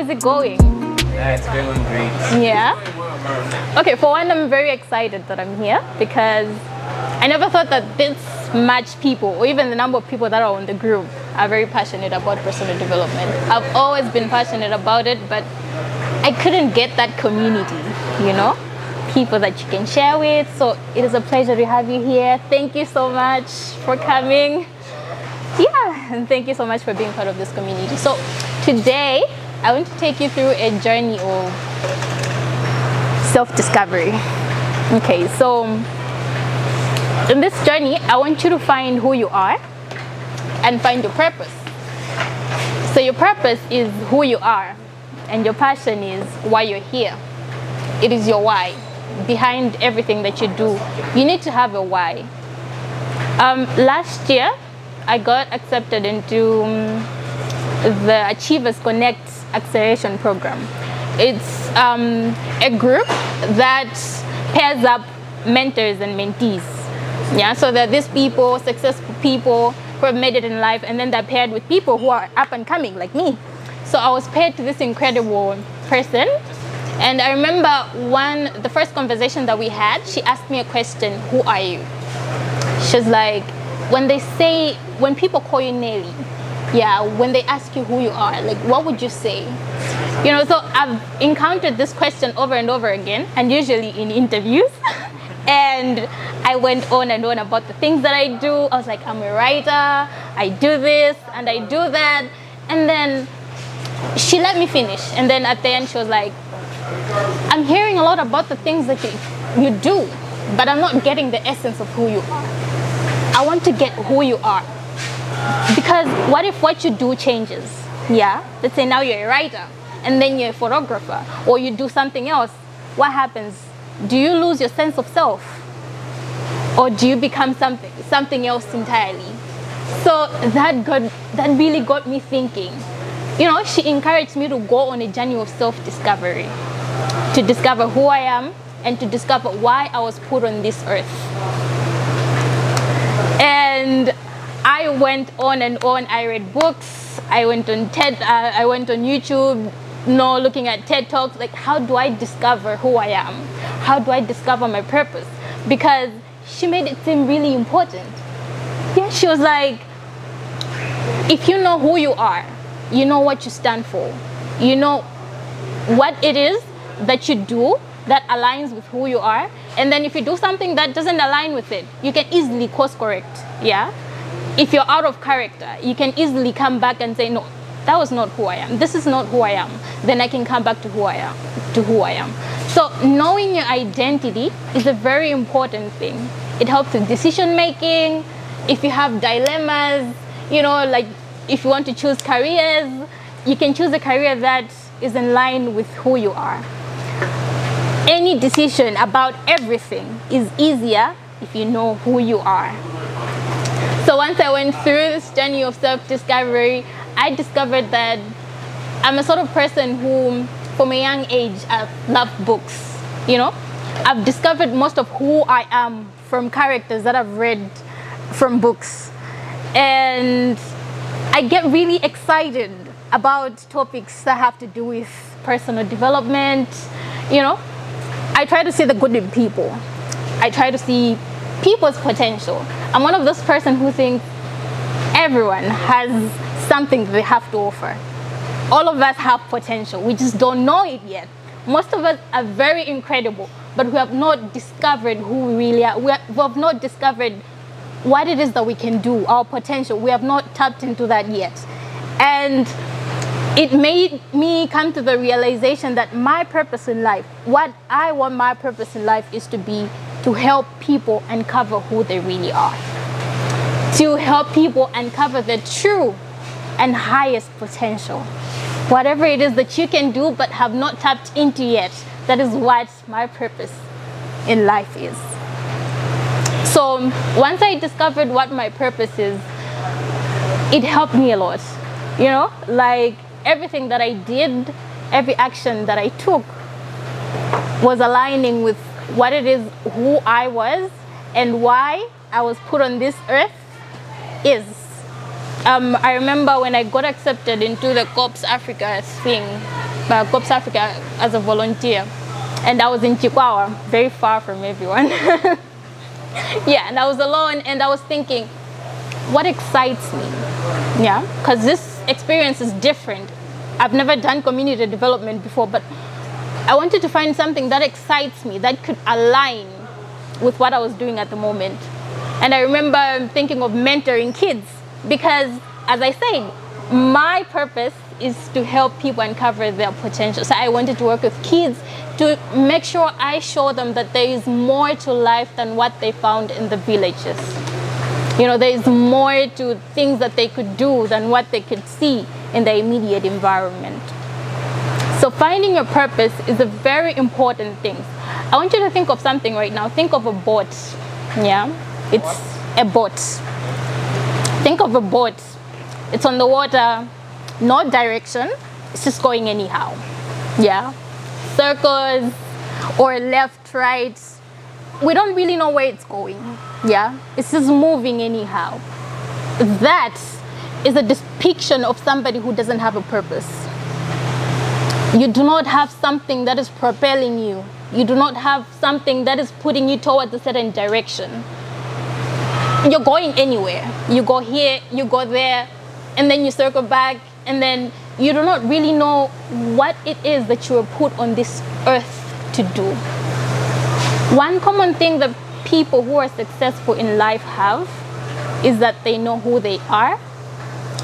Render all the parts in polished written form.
is it going? Yeah, it's going on great. Yeah. Okay, for one, I'm very excited that I'm here because I never thought that this much people, or even the number of people that are on the group, are very passionate about personal development. I've always been passionate about it, but I couldn't get that community, you know, people that you can share with. So it is a pleasure to have you here. Thank you so much for coming. Yeah, and thank you so much for being part of this community. So today, I want to take you through a journey of self-discovery. Okay, so in this journey, I want you to find who you are and find your purpose. So your purpose is who you are, and your passion is why you're here. It is your why. Behind everything that you do, you need to have a why. Last year, I got accepted into the Achievers Connect Acceleration Program. It's a group that pairs up mentors and mentees. Yeah, so that these people, successful people who have made it in life, and then they're paired with people who are up and coming like me. So I was paired to this incredible person. And I remember the first conversation that we had, she asked me a question, who are you? She's like, when people call you Nellie, yeah, when they ask you who you are, like, what would you say? You know, so I've encountered this question over and over again, and usually in interviews. And I went on and on about the things that I do. I was like, I'm a writer, I do this, and I do that. And then she let me finish. And then at the end, she was like, I'm hearing a lot about the things that you do, but I'm not getting the essence of who you are. I want to get who you are. Because what if what you do changes? Yeah, let's say now you're a writer, and then you're a photographer, or you do something else. What happens? Do you lose your sense of self? Or do you become something else entirely? So that really got me thinking. You know, she encouraged me to go on a journey of self-discovery, to discover who I am and to discover why I was put on this earth. And I went on and on. I read books. I went on I went on YouTube, looking at TED Talks. Like, how do I discover who I am? How do I discover my purpose? Because she made it seem really important. Yeah, she was like, if you know who you are, you know what you stand for, you know what it is that you do that aligns with who you are, and then if you do something that doesn't align with it, you can easily course correct. Yeah, if you're out of character, you can easily come back and say, no, that was not who I am, this is not who I am. Then I can come back to who I am. So knowing your identity is a very important thing. It helps with decision making. If you have dilemmas, you know, like if you want to choose careers, you can choose a career that is in line with who you are. Any decision about everything is easier if you know who you are. So once I went through this journey of self-discovery, I discovered that I'm a sort of person who, from a young age, I've loved books. You know, I've discovered most of who I am from characters that I've read from books. And I get really excited about topics that have to do with personal development. You know, I try to see the good in people. I try to see people's potential. I'm one of those person who thinks everyone has something they have to offer. All of us have potential. We just don't know it yet. Most of us are very incredible, but we have not discovered who we really are. We have not discovered what it is that we can do, our potential. We have not tapped into that yet. And it made me come to the realization that my purpose in life, what I want my purpose in life is to be, to help people uncover who they really are. To help people uncover their true and highest potential. Whatever it is that you can do but have not tapped into yet, that is what my purpose in life is. So once I discovered what my purpose is, it helped me a lot. You know, like everything that I did, every action that I took was aligning with what it is, who I was, and why I was put on this earth is. I remember when I got accepted into the Corps Africa thing, Corps Africa as a volunteer, and I was in Chikwawa, very far from everyone. Yeah, and I was alone, and I was thinking, what excites me? Yeah, because this experience is different. I've never done community development before, but I wanted to find something that excites me, that could align with what I was doing at the moment. And I remember thinking of mentoring kids because, as I said, my purpose is to help people uncover their potential. So I wanted to work with kids to make sure I show them that there is more to life than what they found in the villages. You know, there is more to things that they could do than what they could see in their immediate environment. So finding your purpose is a very important thing. I want you to think of something right now. Think of a boat. Yeah, it's a boat. Think of a boat. It's on the water, no direction. It's just going anyhow. Yeah, circles or left, right. We don't really know where it's going. Yeah, it's just moving anyhow. That is a depiction of somebody who doesn't have a purpose. You do not have something that is propelling you. You do not have something that is putting you towards a certain direction. You're going anywhere. You go here, you go there, and then you circle back, and then you do not really know what it is that you were put on this earth to do. One common thing that people who are successful in life have is that they know who they are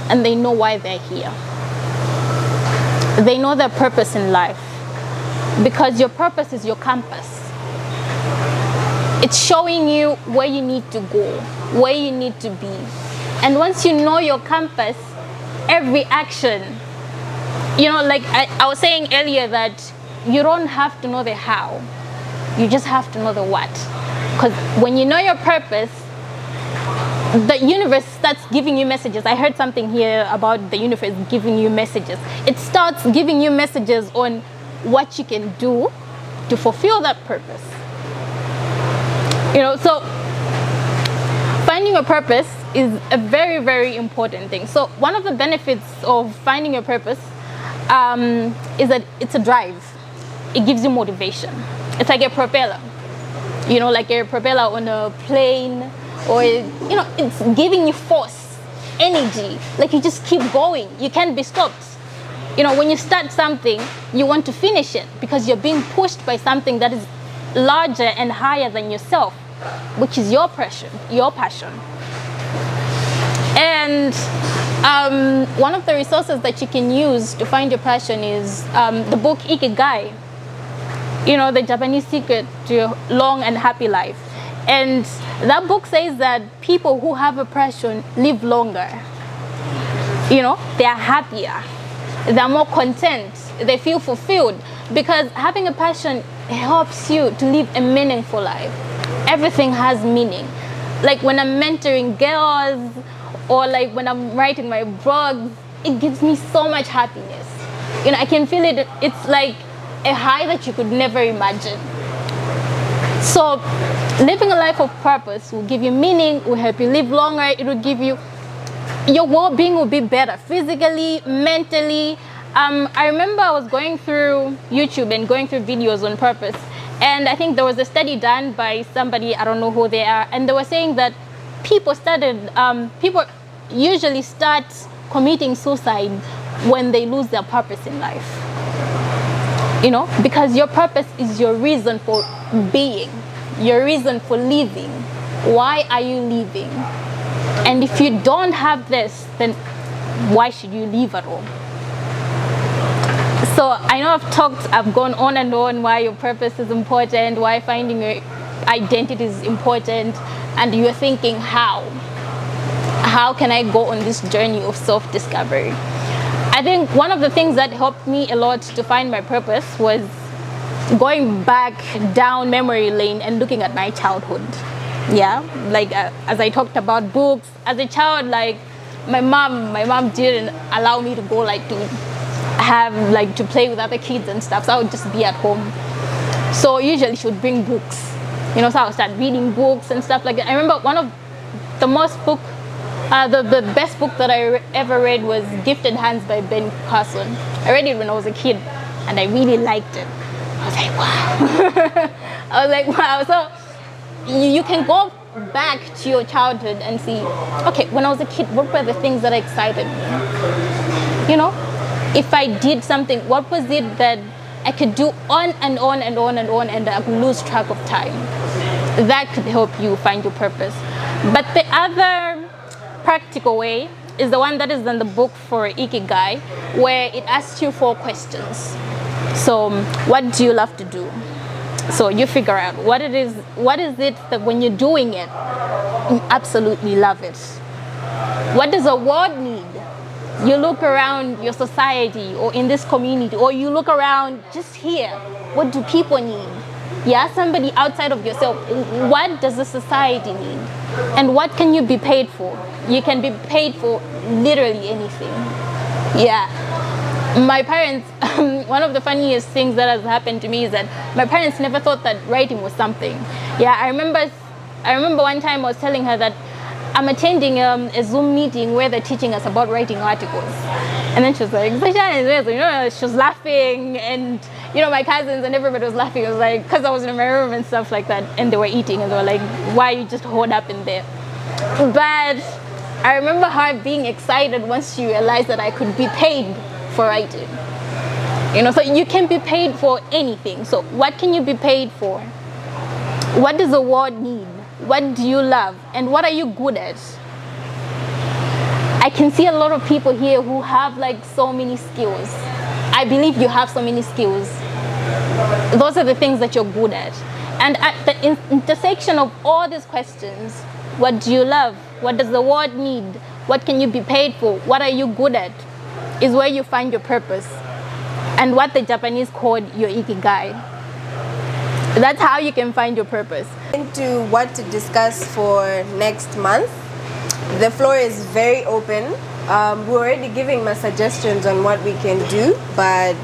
and they know why they're here. They know their purpose in life because your purpose is your compass. It's showing you where you need to go, where you need to be. And once you know your compass, every action, you know, like I was saying earlier that you don't have to know the how, you just have to know the what. Because when you know your purpose, the universe starts giving you messages. I heard something here about the universe giving you messages. It starts giving you messages on what you can do to fulfill that purpose. You know, so finding your purpose is a very, very important thing. So one of the benefits of finding your purpose is that it's a drive. It gives you motivation. It's like a propeller. You know, like a propeller on a plane, or, you know, it's giving you force, energy. Like you just keep going. You can't be stopped. You know, when you start something, you want to finish it because you're being pushed by something that is larger and higher than yourself, which is your passion, And one of the resources that you can use to find your passion is the book Ikigai. You know, the Japanese secret to a long and happy life. And that book says that people who have a passion live longer. You know, they are happier. They're more content. They feel fulfilled. Because having a passion helps you to live a meaningful life. Everything has meaning. Like when I'm mentoring girls, or like when I'm writing my blogs, it gives me so much happiness. You know, I can feel it. It's like a high that you could never imagine. So living a life of purpose will give you meaning, will help you live longer. It will give you, your well-being will be better physically, mentally. I remember I was going through YouTube and going through videos on purpose, and I think there was a study done by somebody, I don't know who they are, and they were saying that people usually start committing suicide when they lose their purpose in life. You know, because your purpose is your reason for being, your reason for living. Why are you living? And if you don't have this, then why should you live at all? So I know I've gone on and on why your purpose is important, why finding your identity is important, and you're thinking how can I go on this journey of self-discovery? I think one of the things that helped me a lot to find my purpose was going back down memory lane and looking at my childhood. Yeah, like as I talked about books, as a child, like my mom didn't allow me to go to play with other kids and stuff, so I would just be at home. So usually she would bring books, you know, so I would start reading books and stuff like that. I remember one of the the best book that I ever read was Gifted Hands by Ben Carson. I read it when I was a kid. and I really liked it. I was like, wow. I was like, wow. So you can go back to your childhood and see, okay, when I was a kid, what were the things that excited me? You know, if I did something, what was it that I could do on and on and on and on, and I could lose track of time? That could help you find your purpose. But the other practical way is the one that is in the book for Ikigai, where it asks you 4 questions. So, what do you love to do? So you figure out what it is that when you're doing it, you absolutely love it. What does a world need? You look around your society or in this community, or you look around just here. What do people need? Yeah, somebody outside of yourself. What does the society need? And what can you be paid for? You can be paid for literally anything. Yeah. My parents, one of the funniest things that has happened to me is that my parents never thought that writing was something. Yeah, I remember one time I was telling her that I'm attending a Zoom meeting where they're teaching us about writing articles. And then she was like, she was laughing, and my cousins and everybody was laughing. It was like, because I was in my room and stuff like that, and they were eating, and they were like, why are you just holed up in there? But I remember her being excited once she realized that I could be paid for writing. So you can be paid for anything. So what can you be paid for? What does the world need? What do you love? And what are you good at? I can see a lot of people here who have like so many skills. I believe you have so many skills. Those are the things that you're good at. And at the intersection of all these questions, what do you love? What does the world need? What can you be paid for? What are you good at? Is where you find your purpose. And what the Japanese called your ikigai. That's how you can find your purpose. Into what to discuss for next month. The floor is very open. We're already giving my suggestions on what we can do, but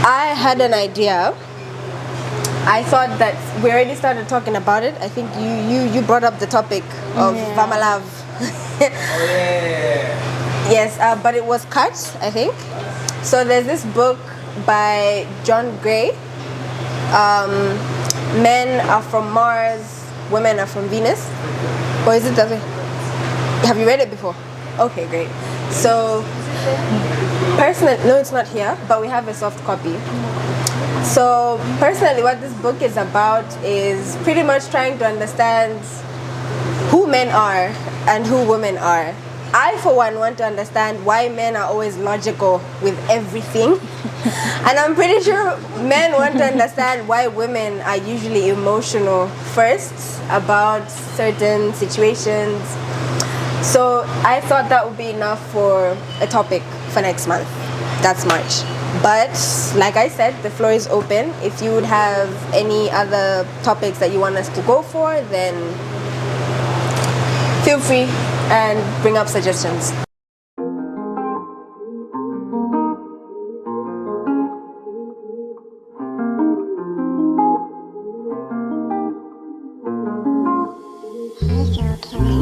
I had an idea. I thought that we already started talking about it. I think you brought up the topic of Vamalav. Yes, but it was cut, I think. So there's this book by John Gray. Men are from Mars, women are from Venus. Or is it that way? Have you read it before? Okay, great. So, personally, no, it's not here, but we have a soft copy. So, personally, what this book is about is pretty much trying to understand who men are and who women are. I, for one, want to understand why men are always logical with everything. And I'm pretty sure men want to understand why women are usually emotional first about certain situations. So I thought that would be enough for a topic for next month. That's March. But like I said, the floor is open. If you would have any other topics that you want us to go for, then feel free and bring up suggestions. Hey,